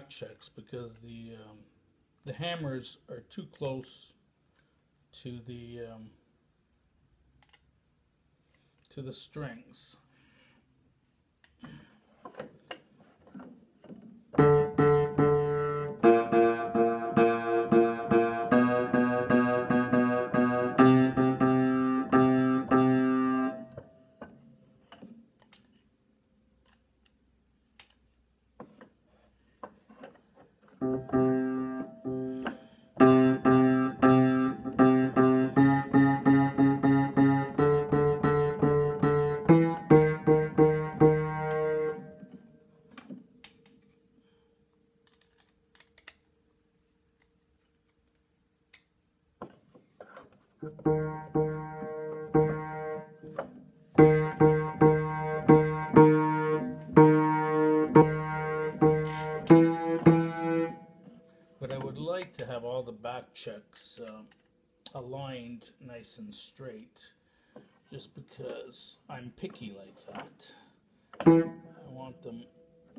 Backchecks because the hammers are too close to the strings. But I would like to have all the Backchecks aligned nice and straight, just because I'm picky like that. I want them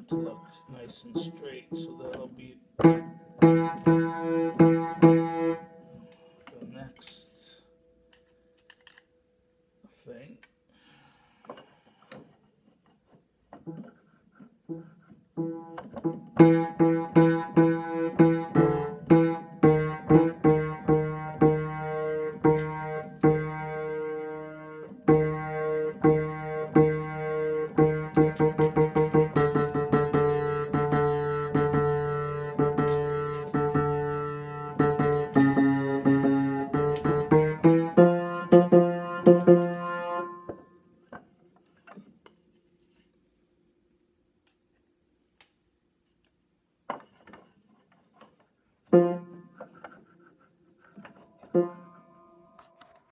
to look nice and straight, so that'll be